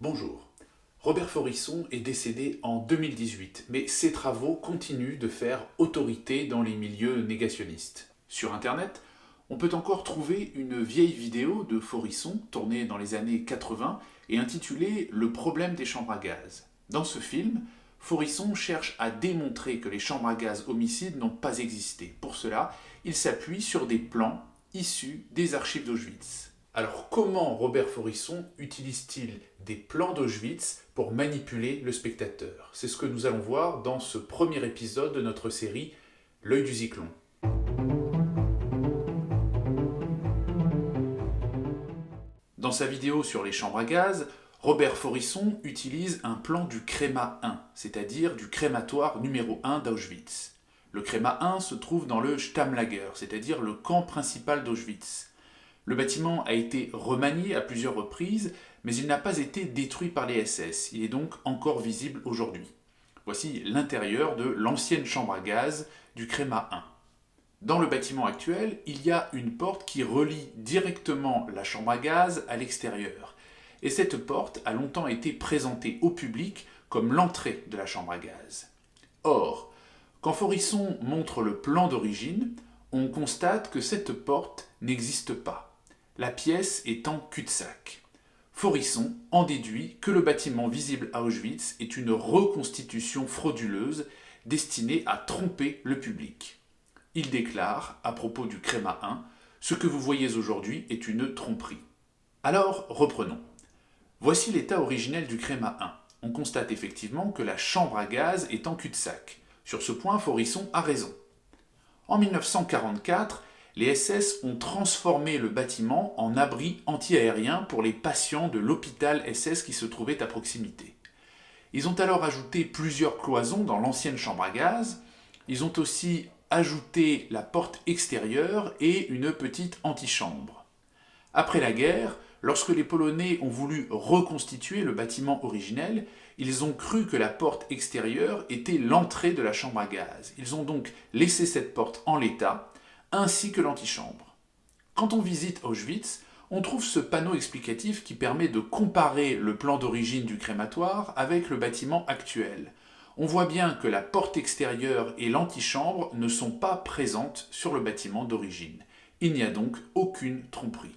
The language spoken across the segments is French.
Bonjour. Robert Forisson est décédé en 2018, mais ses travaux continuent de faire autorité dans les milieux négationnistes. Sur Internet, on peut encore trouver une vieille vidéo de Forisson, tournée dans les années 80, et intitulée « Le problème des chambres à gaz ». Dans ce film, Forisson cherche à démontrer que les chambres à gaz homicides n'ont pas existé. Pour cela, il s'appuie sur des plans issus des archives d'Auschwitz. Alors comment Robert Forisson utilise-t-il des plans d'Auschwitz pour manipuler le spectateur? C'est ce que nous allons voir dans ce premier épisode de notre série L'œil du Zyklon. Dans sa vidéo sur les chambres à gaz, Robert Forisson utilise un plan du Créma 1, c'est-à-dire du crématoire numéro 1 d'Auschwitz. Le Créma 1 se trouve dans le Stammlager, c'est-à-dire le camp principal d'Auschwitz. Le bâtiment a été remanié à plusieurs reprises, mais il n'a pas été détruit par les SS. Il est donc encore visible aujourd'hui. Voici l'intérieur de l'ancienne chambre à gaz du Créma 1. Dans le bâtiment actuel, il y a une porte qui relie directement la chambre à gaz à l'extérieur. Et cette porte a longtemps été présentée au public comme l'entrée de la chambre à gaz. Or, quand Forisson montre le plan d'origine, on constate que cette porte n'existe pas. La pièce est en cul-de-sac. Forisson en déduit que le bâtiment visible à Auschwitz est une reconstitution frauduleuse destinée à tromper le public. Il déclare, à propos du Créma 1, « Ce que vous voyez aujourd'hui est une tromperie ». Alors, reprenons. Voici l'état originel du Créma 1. On constate effectivement que la chambre à gaz est en cul-de-sac. Sur ce point, Forisson a raison. En 1944, les SS ont transformé le bâtiment en abri anti-aérien pour les patients de l'hôpital SS qui se trouvait à proximité. Ils ont alors ajouté plusieurs cloisons dans l'ancienne chambre à gaz. Ils ont aussi ajouté la porte extérieure et une petite antichambre. Après la guerre, lorsque les Polonais ont voulu reconstituer le bâtiment originel, ils ont cru que la porte extérieure était l'entrée de la chambre à gaz. Ils ont donc laissé cette porte en l'état, ainsi que l'antichambre. Quand on visite Auschwitz, on trouve ce panneau explicatif qui permet de comparer le plan d'origine du crématoire avec le bâtiment actuel. On voit bien que la porte extérieure et l'antichambre ne sont pas présentes sur le bâtiment d'origine. Il n'y a donc aucune tromperie.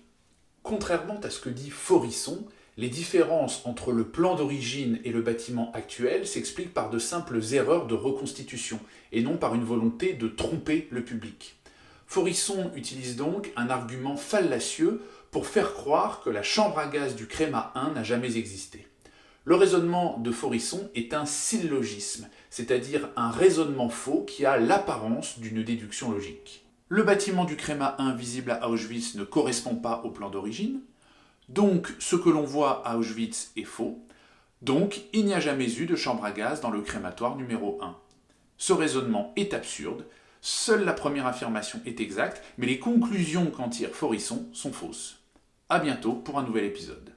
Contrairement à ce que dit Forisson, les différences entre le plan d'origine et le bâtiment actuel s'expliquent par de simples erreurs de reconstitution, et non par une volonté de tromper le public. Forisson utilise donc un argument fallacieux pour faire croire que la chambre à gaz du Créma 1 n'a jamais existé. Le raisonnement de Forisson est un syllogisme, c'est-à-dire un raisonnement faux qui a l'apparence d'une déduction logique. Le bâtiment du Créma 1 visible à Auschwitz ne correspond pas au plan d'origine, donc ce que l'on voit à Auschwitz est faux, donc il n'y a jamais eu de chambre à gaz dans le crématoire numéro 1. Ce raisonnement est absurde, seule la première affirmation est exacte, mais les conclusions qu'en tire Forisson sont fausses. A bientôt pour un nouvel épisode.